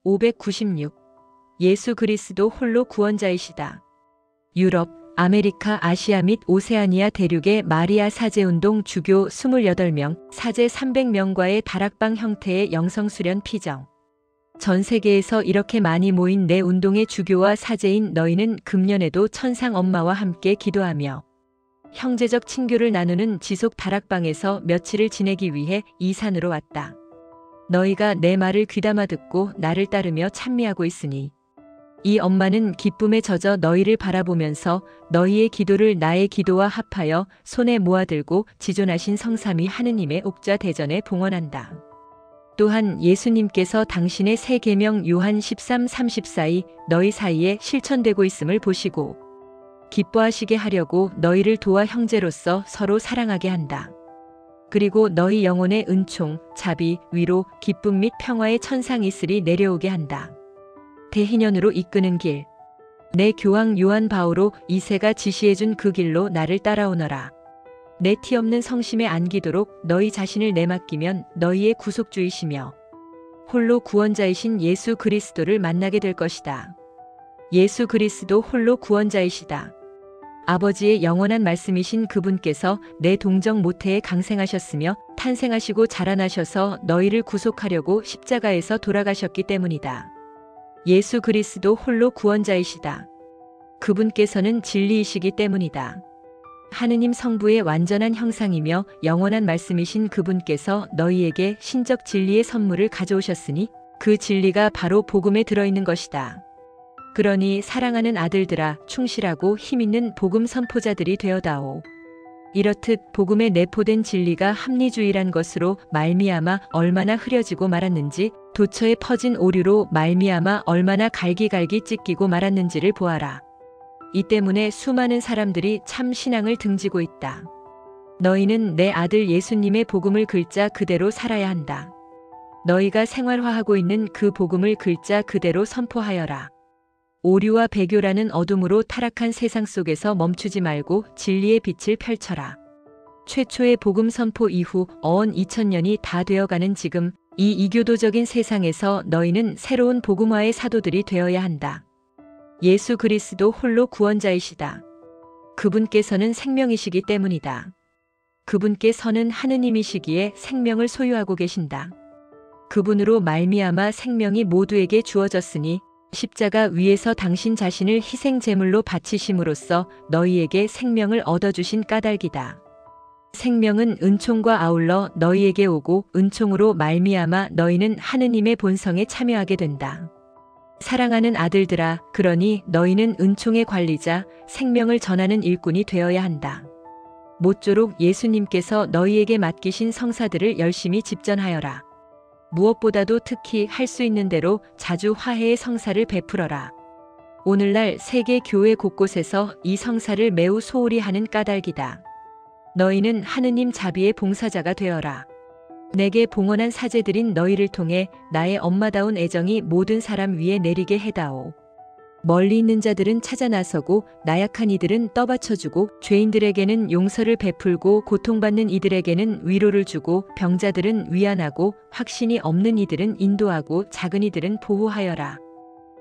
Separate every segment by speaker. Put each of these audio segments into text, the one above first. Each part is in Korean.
Speaker 1: 596. 예수 그리스도 홀로 구원자이시다. 유럽, 아메리카, 아시아 및 오세아니아 대륙의 마리아 사제운동 주교 28명, 사제 300명과의 다락방 형태의 영성수련 피정. 전 세계에서 이렇게 많이 모인 내 운동의 주교와 사제인 너희는 금년에도 천상 엄마와 함께 기도하며 형제적 친교를 나누는 지속 다락방에서 며칠을 지내기 위해 이 산으로 왔다. 너희가 내 말을 귀담아 듣고 나를 따르며 찬미하고 있으니 이 엄마는 기쁨에 젖어 너희를 바라보면서 너희의 기도를 나의 기도와 합하여 손에 모아들고 지존하신 성삼위 하느님의 옥좌 대전에 봉헌한다. 또한 예수님께서 당신의 세 계명 요한 13:34이 너희 사이에 실천되고 있음을 보시고 기뻐하시게 하려고 너희를 도와 형제로서 서로 사랑하게 한다. 그리고 너희 영혼의 은총, 자비, 위로, 기쁨 및 평화의 천상 이슬이 내려오게 한다. 대희년으로 이끄는 길. 내 교황 요한 바오로 2세가 지시해준 그 길로 나를 따라오너라. 내 티 없는 성심에 안기도록 너희 자신을 내맡기면 너희의 구속주이시며 홀로 구원자이신 예수 그리스도를 만나게 될 것이다. 예수 그리스도 홀로 구원자이시다. 아버지의 영원한 말씀이신 그분께서 내 동정 모태에 강생하셨으며 탄생하시고 자라나셔서 너희를 구속하려고 십자가에서 돌아가셨기 때문이다. 예수 그리스도 홀로 구원자이시다. 그분께서는 진리이시기 때문이다. 하느님 성부의 완전한 형상이며 영원한 말씀이신 그분께서 너희에게 신적 진리의 선물을 가져오셨으니 그 진리가 바로 복음에 들어있는 것이다. 그러니 사랑하는 아들들아 충실하고 힘있는 복음 선포자들이 되어다오. 이렇듯 복음에 내포된 진리가 합리주의란 것으로 말미암아 얼마나 흐려지고 말았는지 도처에 퍼진 오류로 말미암아 얼마나 갈기갈기 찢기고 말았는지를 보아라. 이 때문에 수많은 사람들이 참 신앙을 등지고 있다. 너희는 내 아들 예수님의 복음을 글자 그대로 살아야 한다. 너희가 생활화하고 있는 그 복음을 글자 그대로 선포하여라. 오류와 배교라는 어둠으로 타락한 세상 속에서 멈추지 말고 진리의 빛을 펼쳐라. 최초의 복음 선포 이후 어언 2000년이 다 되어가는 지금 이 이교도적인 세상에서 너희는 새로운 복음화의 사도들이 되어야 한다. 예수 그리스도 홀로 구원자이시다. 그분께서는 생명이시기 때문이다. 그분께서는 하느님이시기에 생명을 소유하고 계신다. 그분으로 말미암아 생명이 모두에게 주어졌으니 십자가 위에서 당신 자신을 희생 제물로 바치심으로써 너희에게 생명을 얻어주신 까닭이다. 생명은 은총과 아울러 너희에게 오고 은총으로 말미암아 너희는 하느님의 본성에 참여하게 된다. 사랑하는 아들들아, 그러니 너희는 은총의 관리자, 생명을 전하는 일꾼이 되어야 한다. 모쪼록 예수님께서 너희에게 맡기신 성사들을 열심히 집전하여라. 무엇보다도 특히 할 수 있는 대로 자주 화해의 성사를 베풀어라. 오늘날 세계 교회 곳곳에서 이 성사를 매우 소홀히 하는 까닭이다. 너희는 하느님 자비의 봉사자가 되어라. 내게 봉헌한 사제들인 너희를 통해 나의 엄마다운 애정이 모든 사람 위에 내리게 해다오. 멀리 있는 자들은 찾아 나서고 나약한 이들은 떠받쳐주고 죄인들에게는 용서를 베풀고 고통받는 이들에게는 위로를 주고 병자들은 위안하고 확신이 없는 이들은 인도하고 작은 이들은 보호하여라.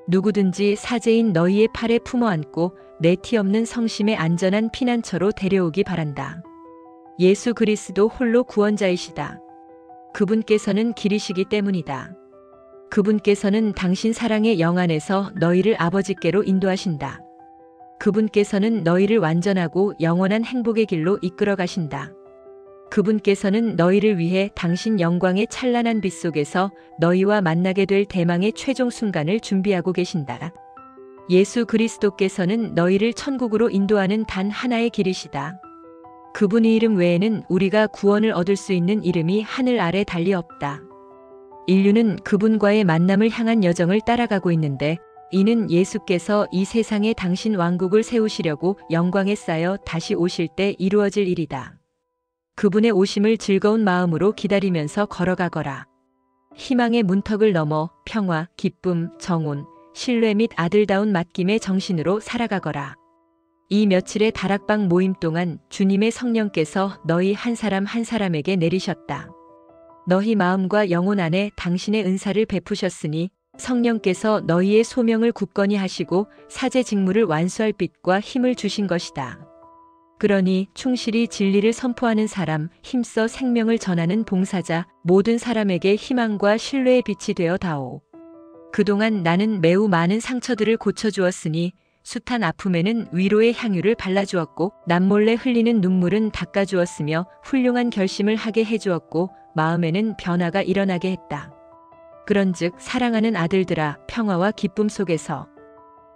Speaker 1: 누구든지 사제인 너희의 팔에 품어 안고 내 티 없는 성심의 안전한 피난처로 데려오기 바란다. 예수 그리스도 홀로 구원자이시다. 그분께서는 길이시기 때문이다. 그분께서는 당신 사랑의 영 안에서 너희를 아버지께로 인도하신다. 그분께서는 너희를 완전하고 영원한 행복의 길로 이끌어 가신다. 그분께서는 너희를 위해 당신 영광의 찬란한 빛 속에서 너희와 만나게 될 대망의 최종 순간을 준비하고 계신다. 예수 그리스도께서는 너희를 천국으로 인도하는 단 하나의 길이시다. 그분의 이름 외에는 우리가 구원을 얻을 수 있는 이름이 하늘 아래 달리 없다. 인류는 그분과의 만남을 향한 여정을 따라가고 있는데 이는 예수께서 이 세상에 당신 왕국을 세우시려고 영광에 쌓여 다시 오실 때 이루어질 일이다. 그분의 오심을 즐거운 마음으로 기다리면서 걸어가거라. 희망의 문턱을 넘어 평화, 기쁨, 정온, 신뢰 및 아들다운 맡김의 정신으로 살아가거라. 이 며칠의 다락방 모임 동안 주님의 성령께서 너희 한 사람 한 사람에게 내리셨다. 너희 마음과 영혼 안에 당신의 은사를 베푸셨으니 성령께서 너희의 소명을 굳건히 하시고 사제 직무를 완수할 빛과 힘을 주신 것이다. 그러니 충실히 진리를 선포하는 사람, 힘써 생명을 전하는 봉사자, 모든 사람에게 희망과 신뢰의 빛이 되어 다오. 그동안 나는 매우 많은 상처들을 고쳐주었으니 숱한 아픔에는 위로의 향유를 발라주었고 남몰래 흘리는 눈물은 닦아주었으며 훌륭한 결심을 하게 해주었고 마음에는 변화가 일어나게 했다. 그런즉 사랑하는 아들들아, 평화와 기쁨 속에서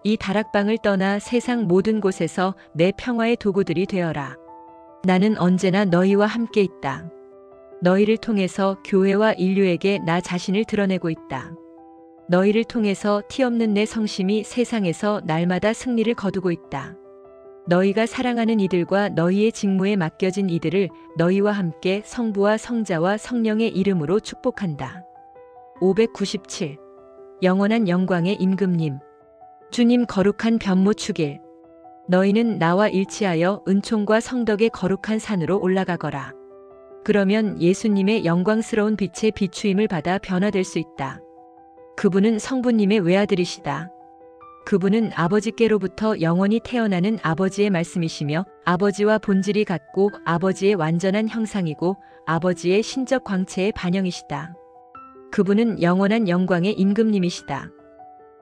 Speaker 1: 이 다락방을 떠나 세상 모든 곳에서 내 평화의 도구들이 되어라. 나는 언제나 너희와 함께 있다. 너희를 통해서 교회와 인류에게 나 자신을 드러내고 있다. 너희를 통해서 티없는 내 성심이 세상에서 날마다 승리를 거두고 있다. 너희가 사랑하는 이들과 너희의 직무에 맡겨진 이들을 너희와 함께 성부와 성자와 성령의 이름으로 축복한다. 597. 영원한 영광의 임금님. 주님 거룩한 변모 축일. 너희는 나와 일치하여 은총과 성덕의 거룩한 산으로 올라가거라. 그러면 예수님의 영광스러운 빛의 비추임을 받아 변화될 수 있다. 그분은 성부님의 외아들이시다. 그분은 아버지께로부터 영원히 태어나는 아버지의 말씀이시며 아버지와 본질이 같고 아버지의 완전한 형상이고 아버지의 신적 광채의 반영이시다. 그분은 영원한 영광의 임금님이시다.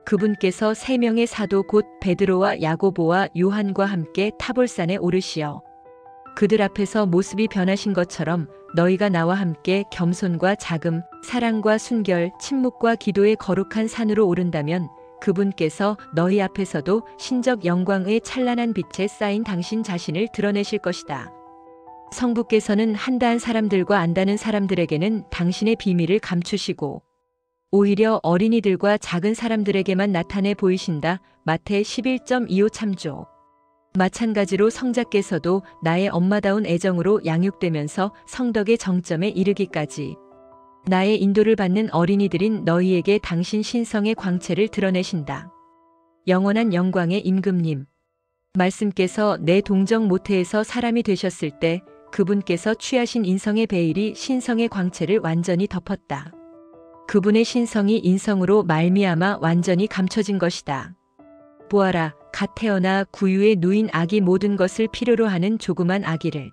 Speaker 1: 그분께서 세 명의 사도 곧 베드로와 야고보와 요한과 함께 타볼산에 오르시어 그들 앞에서 모습이 변하신 것처럼 너희가 나와 함께 겸손과 자금, 사랑과 순결, 침묵과 기도의 거룩한 산으로 오른다면 그분께서 너희 앞에서도 신적 영광의 찬란한 빛에 쌓인 당신 자신을 드러내실 것이다. 성부께서는 한다한 사람들과 안다는 사람들에게는 당신의 비밀을 감추시고 오히려 어린이들과 작은 사람들에게만 나타내 보이신다. 마태 11.25 참조. 마찬가지로 성자께서도 나의 엄마다운 애정으로 양육되면서 성덕의 정점에 이르기까지 나의 인도를 받는 어린이들인 너희에게 당신 신성의 광채를 드러내신다. 영원한 영광의 임금님. 말씀께서 내 동정 모태에서 사람이 되셨을 때 그분께서 취하신 인성의 베일이 신성의 광채를 완전히 덮었다. 그분의 신성이 인성으로 말미암아 완전히 감춰진 것이다. 보아라, 갓 태어나 구유에 누인 아기 모든 것을 필요로 하는 조그만 아기를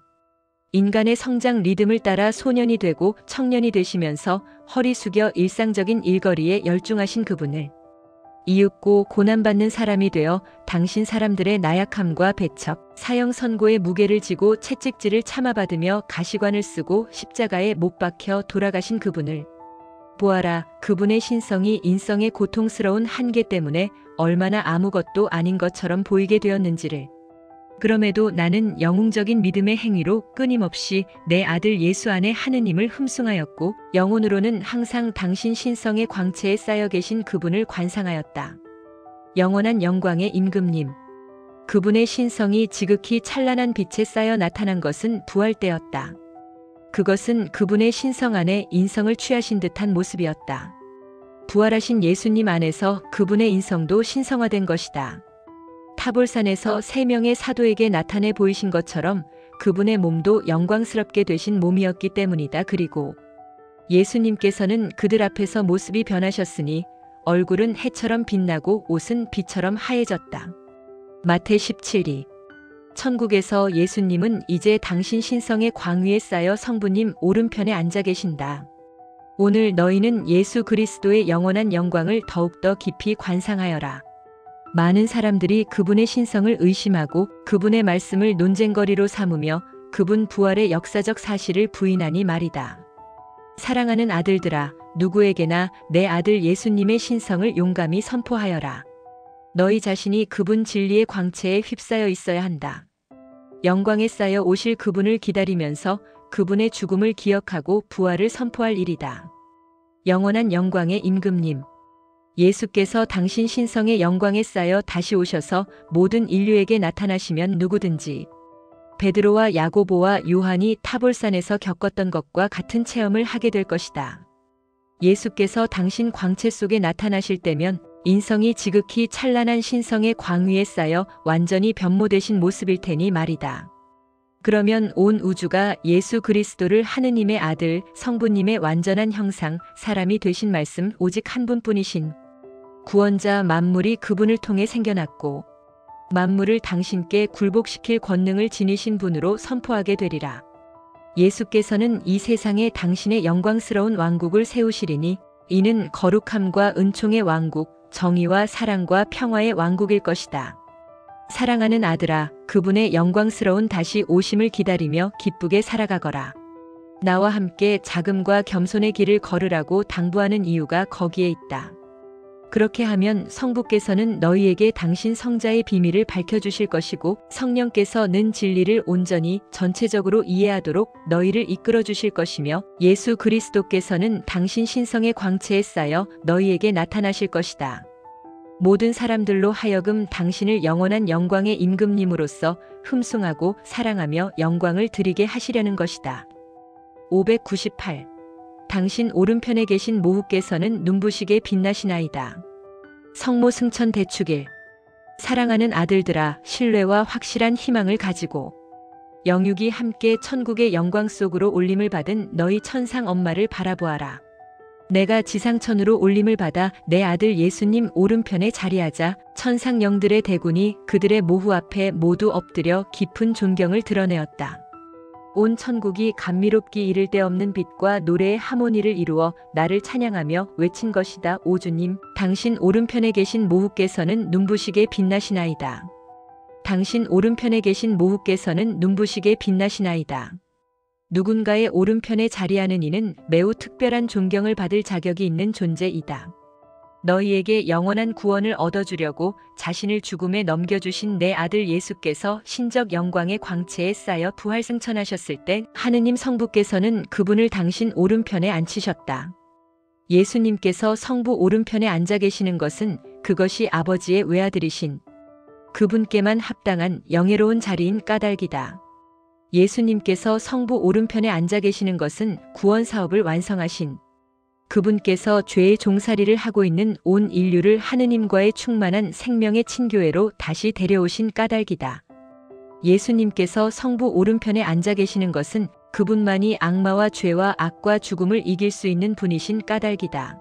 Speaker 1: 인간의 성장 리듬을 따라 소년이 되고 청년이 되시면서 허리 숙여 일상적인 일거리에 열중하신 그분을 이윽고 고난받는 사람이 되어 당신 사람들의 나약함과 배척, 사형 선고의 무게를 지고 채찍질을 참아받으며 가시관을 쓰고 십자가에 못 박혀 돌아가신 그분을 보아라, 그분의 신성이 인성의 고통스러운 한계 때문에 얼마나 아무것도 아닌 것처럼 보이게 되었는지를. 그럼에도 나는 영웅적인 믿음의 행위로 끊임없이 내 아들 예수 안에 하느님을 흠숭하였고 영혼으로는 항상 당신 신성의 광채에 쌓여 계신 그분을 관상하였다. 영원한 영광의 임금님. 그분의 신성이 지극히 찬란한 빛에 쌓여 나타난 것은 부활 때였다. 그것은 그분의 신성 안에 인성을 취하신 듯한 모습이었다. 부활하신 예수님 안에서 그분의 인성도 신성화된 것이다. 타볼산에서 세 명의 사도에게 나타내 보이신 것처럼 그분의 몸도 영광스럽게 되신 몸이었기 때문이다. 그리고 예수님께서는 그들 앞에서 모습이 변하셨으니 얼굴은 해처럼 빛나고 옷은 빛처럼 하얘졌다. 마태 17리. 천국에서 예수님은 이제 당신 신성의 광위에 쌓여 성부님 오른편에 앉아 계신다. 오늘 너희는 예수 그리스도의 영원한 영광을 더욱더 깊이 관상하여라. 많은 사람들이 그분의 신성을 의심하고 그분의 말씀을 논쟁거리로 삼으며 그분 부활의 역사적 사실을 부인하니 말이다. 사랑하는 아들들아, 누구에게나 내 아들 예수님의 신성을 용감히 선포하여라. 너희 자신이 그분 진리의 광채에 휩싸여 있어야 한다. 영광에 쌓여 오실 그분을 기다리면서 그분의 죽음을 기억하고 부활을 선포할 일이다. 영원한 영광의 임금님. 예수께서 당신 신성의 영광에 쌓여 다시 오셔서 모든 인류에게 나타나시면 누구든지 베드로와 야고보와 요한이 타볼산에서 겪었던 것과 같은 체험을 하게 될 것이다. 예수께서 당신 광채 속에 나타나실 때면 인성이 지극히 찬란한 신성의 광위에 쌓여 완전히 변모되신 모습일 테니 말이다. 그러면 온 우주가 예수 그리스도를 하느님의 아들, 성부님의 완전한 형상, 사람이 되신 말씀 오직 한 분뿐이신 구원자 만물이 그분을 통해 생겨났고 만물을 당신께 굴복시킬 권능을 지니신 분으로 선포하게 되리라. 예수께서는 이 세상에 당신의 영광스러운 왕국을 세우시리니 이는 거룩함과 은총의 왕국, 정의와 사랑과 평화의 왕국일 것이다. 사랑하는 아들아, 그분의 영광스러운 다시 오심을 기다리며 기쁘게 살아가거라. 나와 함께 자금과 겸손의 길을 걸으라고 당부하는 이유가 거기에 있다. 그렇게 하면 성부께서는 너희에게 당신 성자의 비밀을 밝혀주실 것이고 성령께서 는 진리를 온전히 전체적으로 이해하도록 너희를 이끌어 주실 것이며 예수 그리스도께서는 당신 신성의 광채에 쌓여 너희에게 나타나실 것이다. 모든 사람들로 하여금 당신을 영원한 영광의 임금님으로서 흠숭하고 사랑하며 영광을 드리게 하시려는 것이다. 598. 당신 오른편에 계신 모후께서는 눈부시게 빛나시나이다. 성모 승천 대축일. 사랑하는 아들들아, 신뢰와 확실한 희망을 가지고 영육이 함께 천국의 영광 속으로 올림을 받은 너희 천상 엄마를 바라보아라. 내가 지상천으로 올림을 받아 내 아들 예수님 오른편에 자리하자 천상 영들의 대군이 그들의 모후 앞에 모두 엎드려 깊은 존경을 드러내었다. 온 천국이 감미롭기 이를 데 없는 빛과 노래의 하모니를 이루어 나를 찬양하며 외친 것이다. 오주님, 당신 오른편에 계신 모후께서는 눈부시게 빛나시나이다. 당신 오른편에 계신 모후께서는 눈부시게 빛나시나이다. 누군가의 오른편에 자리하는 이는 매우 특별한 존경을 받을 자격이 있는 존재이다. 너희에게 영원한 구원을 얻어주려고 자신을 죽음에 넘겨주신 내 아들 예수께서 신적 영광의 광채에 쌓여 부활승천하셨을 때 하느님 성부께서는 그분을 당신 오른편에 앉히셨다. 예수님께서 성부 오른편에 앉아 계시는 것은 그것이 아버지의 외아들이신 그분께만 합당한 영예로운 자리인 까닭이다. 예수님께서 성부 오른편에 앉아 계시는 것은 구원 사업을 완성하신 그분께서 죄의 종살이를 하고 있는 온 인류를 하느님과의 충만한 생명의 친교회로 다시 데려오신 까닭이다. 예수님께서 성부 오른편에 앉아 계시는 것은 그분만이 악마와 죄와 악과 죽음을 이길 수 있는 분이신 까닭이다.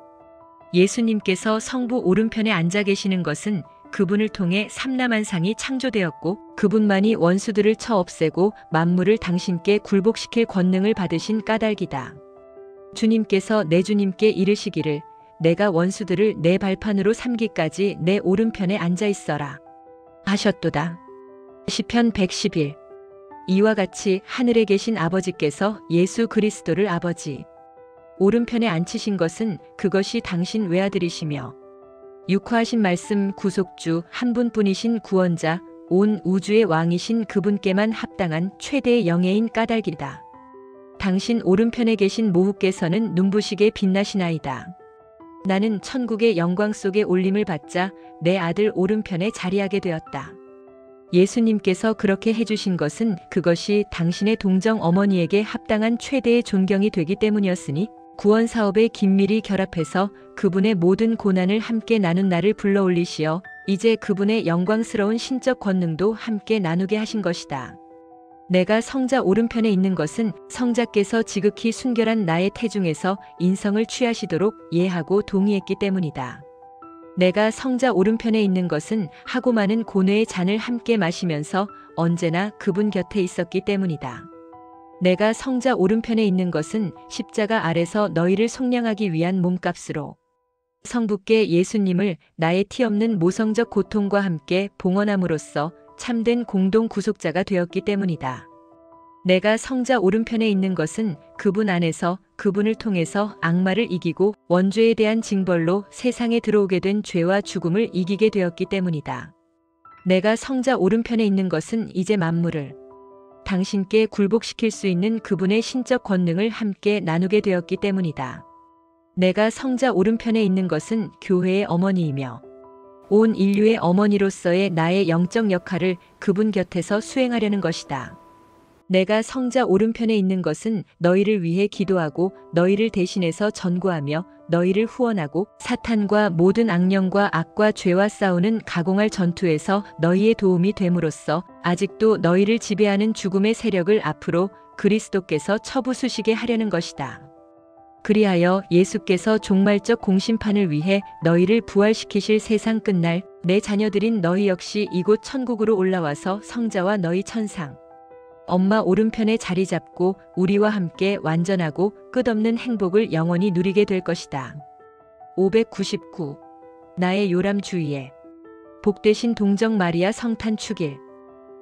Speaker 1: 예수님께서 성부 오른편에 앉아 계시는 것은 그분을 통해 삼라만상이 창조되었고 그분만이 원수들을 쳐 없애고 만물을 당신께 굴복시킬 권능을 받으신 까닭이다. 주님께서 내 주님께 이르시기를 내가 원수들을 내 발판으로 삼기까지 내 오른편에 앉아 있어라 하셨도다. 시편 111. 이와 같이 하늘에 계신 아버지께서 예수 그리스도를 아버지 오른편에 앉히신 것은 그것이 당신 외아들이시며 육화하신 말씀 구속주 한 분뿐이신 구원자 온 우주의 왕이신 그분께만 합당한 최대의 영예인 까닭이다. 당신 오른편에 계신 모후께서는 눈부시게 빛나시나이다. 나는 천국의 영광 속에 올림을 받자 내 아들 오른편에 자리하게 되었다. 예수님께서 그렇게 해주신 것은 그것이 당신의 동정 어머니에게 합당한 최대의 존경이 되기 때문이었으니 구원 사업에 긴밀히 결합해서 그분의 모든 고난을 함께 나눈 나를 불러 올리시어 이제 그분의 영광스러운 신적 권능도 함께 나누게 하신 것이다. 내가 성자 오른편에 있는 것은 성자께서 지극히 순결한 나의 태중에서 인성을 취하시도록 예하고 동의했기 때문이다. 내가 성자 오른편에 있는 것은 하고 많은 고뇌의 잔을 함께 마시면서 언제나 그분 곁에 있었기 때문이다. 내가 성자 오른편에 있는 것은 십자가 아래서 너희를 속량하기 위한 몸값으로 성부께 예수님을 나의 티 없는 모성적 고통과 함께 봉헌함으로써 참된 공동 구속자가 되었기 때문이다. 내가 성자 오른편에 있는 것은 그분 안에서 그분을 통해서 악마를 이기고 원죄에 대한 징벌로 세상에 들어오게 된 죄와 죽음을 이기게 되었기 때문이다. 내가 성자 오른편에 있는 것은 이제 만물을 당신께 굴복시킬 수 있는 그분의 신적 권능을 함께 나누게 되었기 때문이다. 내가 성자 오른편에 있는 것은 교회의 어머니이며 온 인류의 어머니로서의 나의 영적 역할을 그분 곁에서 수행하려는 것이다. 내가 성자 오른편에 있는 것은 너희를 위해 기도하고 너희를 대신해서 전구하며 너희를 후원하고 사탄과 모든 악령과 악과 죄와 싸우는 가공할 전투에서 너희의 도움이 됨으로써 아직도 너희를 지배하는 죽음의 세력을 앞으로 그리스도께서 처부수시게 하려는 것이다. 그리하여 예수께서 종말적 공심판을 위해 너희를 부활시키실 세상 끝날 내 자녀들인 너희 역시 이곳 천국으로 올라와서 성자와 너희 천상 엄마 오른편에 자리 잡고 우리와 함께 완전하고 끝없는 행복을 영원히 누리게 될 것이다. 599. 나의 요람 주위에 복되신 동정 마리아 성탄 축일.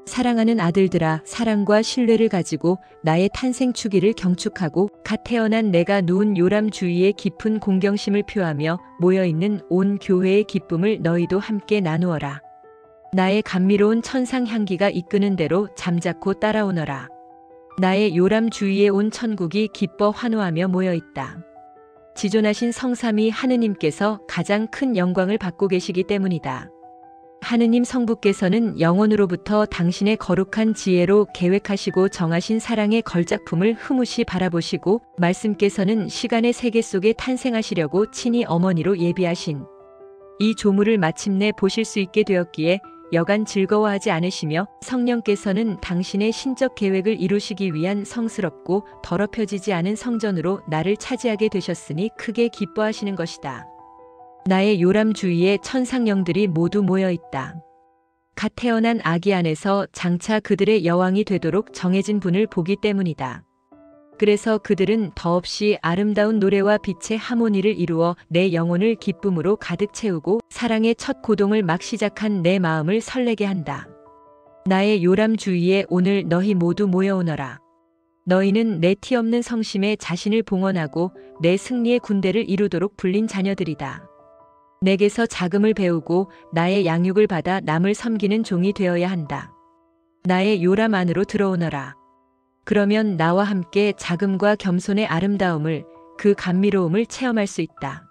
Speaker 1: 사랑하는 아들들아, 사랑과 신뢰를 가지고 나의 탄생 축일을 경축하고 갓 태어난 내가 누운 요람 주위에 깊은 공경심을 표하며 모여있는 온 교회의 기쁨을 너희도 함께 나누어라. 나의 감미로운 천상 향기가 이끄는 대로 잠자코 따라오너라. 나의 요람 주위에 온 천국이 기뻐 환호하며 모여있다. 지존하신 성삼위 하느님께서 가장 큰 영광을 받고 계시기 때문이다. 하느님 성부께서는 영원으로부터 당신의 거룩한 지혜로 계획하시고 정하신 사랑의 걸작품을 흐뭇이 바라보시고 말씀께서는 시간의 세계 속에 탄생하시려고 친히 어머니로 예비하신 이 조물을 마침내 보실 수 있게 되었기에 여간 즐거워하지 않으시며 성령께서는 당신의 신적 계획을 이루시기 위한 성스럽고 더럽혀지지 않은 성전으로 나를 차지하게 되셨으니 크게 기뻐하시는 것이다. 나의 요람 주위에 천상령들이 모두 모여 있다. 갓 태어난 아기 안에서 장차 그들의 여왕이 되도록 정해진 분을 보기 때문이다. 그래서 그들은 더없이 아름다운 노래와 빛의 하모니를 이루어 내 영혼을 기쁨으로 가득 채우고 사랑의 첫 고동을 막 시작한 내 마음을 설레게 한다. 나의 요람 주위에 오늘 너희 모두 모여오너라. 너희는 내 티 없는 성심에 자신을 봉헌하고 내 승리의 군대를 이루도록 불린 자녀들이다. 내게서 자금을 배우고 나의 양육을 받아 남을 섬기는 종이 되어야 한다. 나의 요람 안으로 들어오너라. 그러면 나와 함께 자금과 겸손의 아름다움을, 그 감미로움을 체험할 수 있다.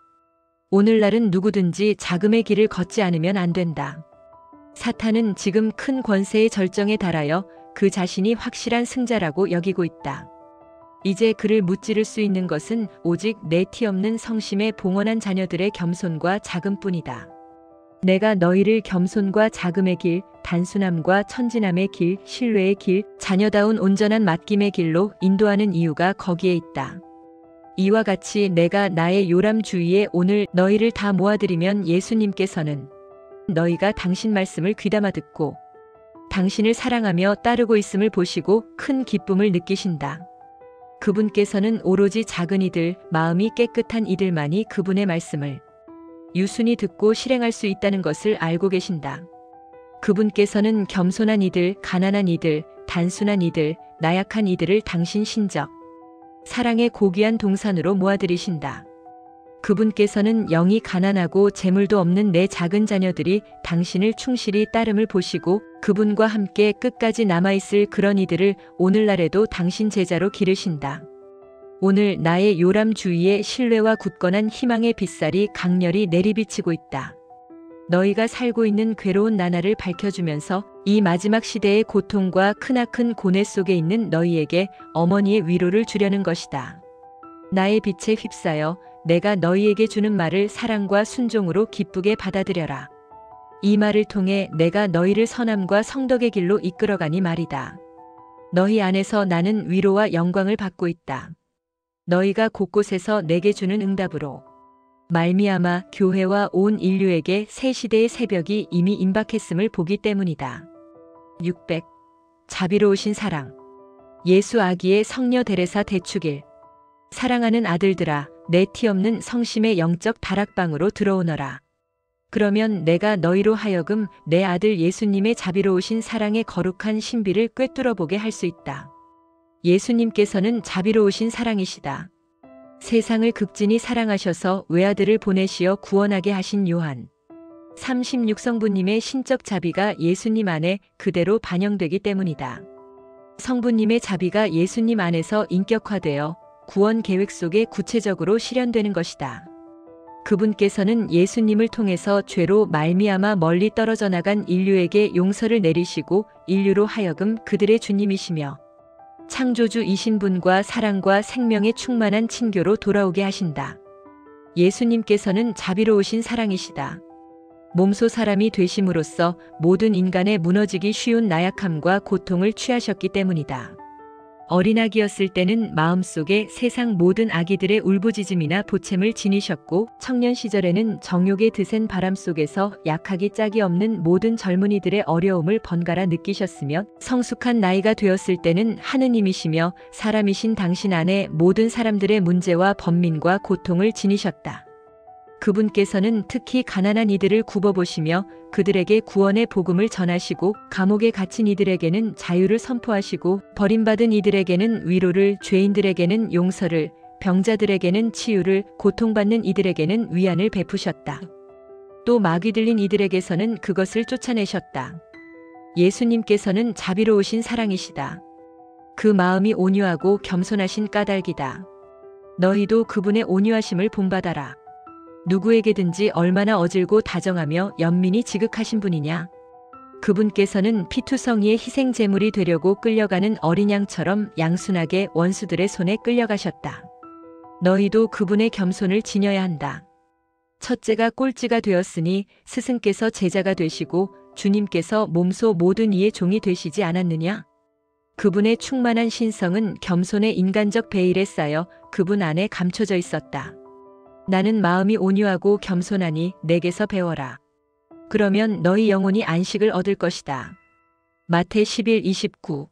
Speaker 1: 오늘날은 누구든지 자금의 길을 걷지 않으면 안 된다. 사탄은 지금 큰 권세의 절정에 달하여 그 자신이 확실한 승자라고 여기고 있다. 이제 그를 무찌를 수 있는 것은 오직 내 티 없는 성심에 봉헌한 자녀들의 겸손과 자금뿐이다. 내가 너희를 겸손과 자금의 길, 단순함과 천진함의 길, 신뢰의 길, 자녀다운 온전한 맡김의 길로 인도하는 이유가 거기에 있다. 이와 같이 내가 나의 요람 주위에 오늘 너희를 다 모아들이면 예수님께서는 너희가 당신 말씀을 귀담아 듣고 당신을 사랑하며 따르고 있음을 보시고 큰 기쁨을 느끼신다. 그분께서는 오로지 작은 이들, 마음이 깨끗한 이들만이 그분의 말씀을 유순히 듣고 실행할 수 있다는 것을 알고 계신다. 그분께서는 겸손한 이들, 가난한 이들, 단순한 이들, 나약한 이들을 당신 신적 사랑의 고귀한 동산으로 모아들이신다. 그분께서는 영이 가난하고 재물도 없는 내 작은 자녀들이 당신을 충실히 따름을 보시고 그분과 함께 끝까지 남아있을 그런 이들을 오늘날에도 당신 제자로 기르신다. 오늘 나의 요람 주위에 신뢰와 굳건한 희망의 빗살이 강렬히 내리비치고 있다. 너희가 살고 있는 괴로운 나날을 밝혀주면서 이 마지막 시대의 고통과 크나큰 고뇌 속에 있는 너희에게 어머니의 위로를 주려는 것이다. 나의 빛에 휩싸여 내가 너희에게 주는 말을 사랑과 순종으로 기쁘게 받아들여라. 이 말을 통해 내가 너희를 선함과 성덕의 길로 이끌어가니 말이다. 너희 안에서 나는 위로와 영광을 받고 있다. 너희가 곳곳에서 내게 주는 응답으로 말미암아 교회와 온 인류에게 새 시대의 새벽이 이미 임박했음을 보기 때문이다. 600. 자비로우신 사랑. 예수 아기의 성녀 데레사 대축일. 사랑하는 아들들아, 내 티 없는 성심의 영적 다락방으로 들어오너라. 그러면 내가 너희로 하여금 내 아들 예수님의 자비로우신 사랑의 거룩한 신비를 꿰뚫어 보게 할 수 있다. 예수님께서는 자비로우신 사랑이시다. 세상을 극진히 사랑하셔서 외아들을 보내시어 구원하게 하신 요한 36성부님의 신적 자비가 예수님 안에 그대로 반영되기 때문이다. 성부님의 자비가 예수님 안에서 인격화되어 구원 계획 속에 구체적으로 실현되는 것이다. 그분께서는 예수님을 통해서 죄로 말미암아 멀리 떨어져 나간 인류에게 용서를 내리시고 인류로 하여금 그들의 주님이시며 창조주이신 분과 사랑과 생명에 충만한 친교로 돌아오게 하신다. 예수님께서는 자비로우신 사랑이시다. 몸소 사람이 되심으로써 모든 인간의 무너지기 쉬운 나약함과 고통을 취하셨기 때문이다. 어린아기였을 때는 마음속에 세상 모든 아기들의 울부짖음이나 보챔을 지니셨고 청년 시절에는 정욕에 드센 바람 속에서 약하기 짝이 없는 모든 젊은이들의 어려움을 번갈아 느끼셨으며 성숙한 나이가 되었을 때는 하느님이시며 사람이신 당신 안에 모든 사람들의 문제와 번민과 고통을 지니셨다. 그분께서는 특히 가난한 이들을 굽어보시며 그들에게 구원의 복음을 전하시고 감옥에 갇힌 이들에게는 자유를 선포하시고 버림받은 이들에게는 위로를, 죄인들에게는 용서를, 병자들에게는 치유를, 고통받는 이들에게는 위안을 베푸셨다. 또 마귀 들린 이들에게서는 그것을 쫓아내셨다. 예수님께서는 자비로우신 사랑이시다. 그 마음이 온유하고 겸손하신 까닭이다. 너희도 그분의 온유하심을 본받아라. 누구에게든지 얼마나 어질고 다정하며 연민이 지극하신 분이냐. 그분께서는 피투성이의 희생 제물이 되려고 끌려가는 어린 양처럼 양순하게 원수들의 손에 끌려가셨다. 너희도 그분의 겸손을 지녀야 한다. 첫째가 꼴찌가 되었으니 스승께서 제자가 되시고 주님께서 몸소 모든 이의 종이 되시지 않았느냐? 그분의 충만한 신성은 겸손의 인간적 베일에 쌓여 그분 안에 감춰져 있었다. 나는 마음이 온유하고 겸손하니 내게서 배워라. 그러면 너희 영혼이 안식을 얻을 것이다. 마태 11:29.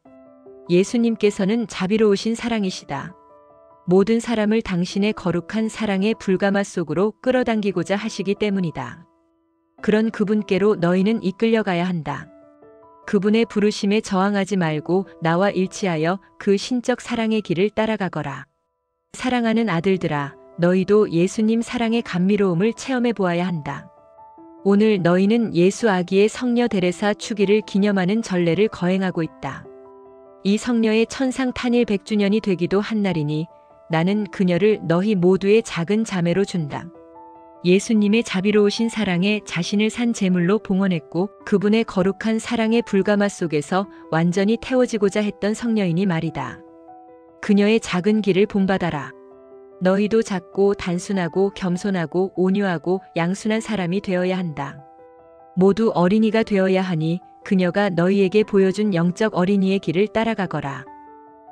Speaker 1: 예수님께서는 자비로우신 사랑이시다. 모든 사람을 당신의 거룩한 사랑의 불가마 속으로 끌어당기고자 하시기 때문이다. 그런 그분께로 너희는 이끌려가야 한다. 그분의 부르심에 저항하지 말고 나와 일치하여 그 신적 사랑의 길을 따라가거라. 사랑하는 아들들아, 너희도 예수님 사랑의 감미로움을 체험해 보아야 한다. 오늘 너희는 예수 아기의 성녀 데레사 축일을 기념하는 전례를 거행하고 있다. 이 성녀의 천상 탄일 100주년이 되기도 한 날이니 나는 그녀를 너희 모두의 작은 자매로 준다. 예수님의 자비로우신 사랑에 자신을 산 제물로 봉헌했고 그분의 거룩한 사랑의 불가마 속에서 완전히 태워지고자 했던 성녀이니 말이다. 그녀의 작은 길을 본받아라. 너희도 작고 단순하고 겸손하고 온유하고 양순한 사람이 되어야 한다. 모두 어린이가 되어야 하니 그녀가 너희에게 보여준 영적 어린이의 길을 따라가거라.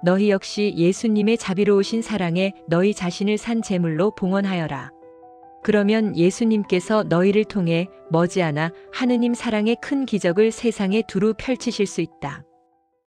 Speaker 1: 너희 역시 예수님의 자비로우신 사랑에 너희 자신을 산 제물로 봉헌하여라. 그러면 예수님께서 너희를 통해 머지않아 하느님 사랑의 큰 기적을 세상에 두루 펼치실 수 있다.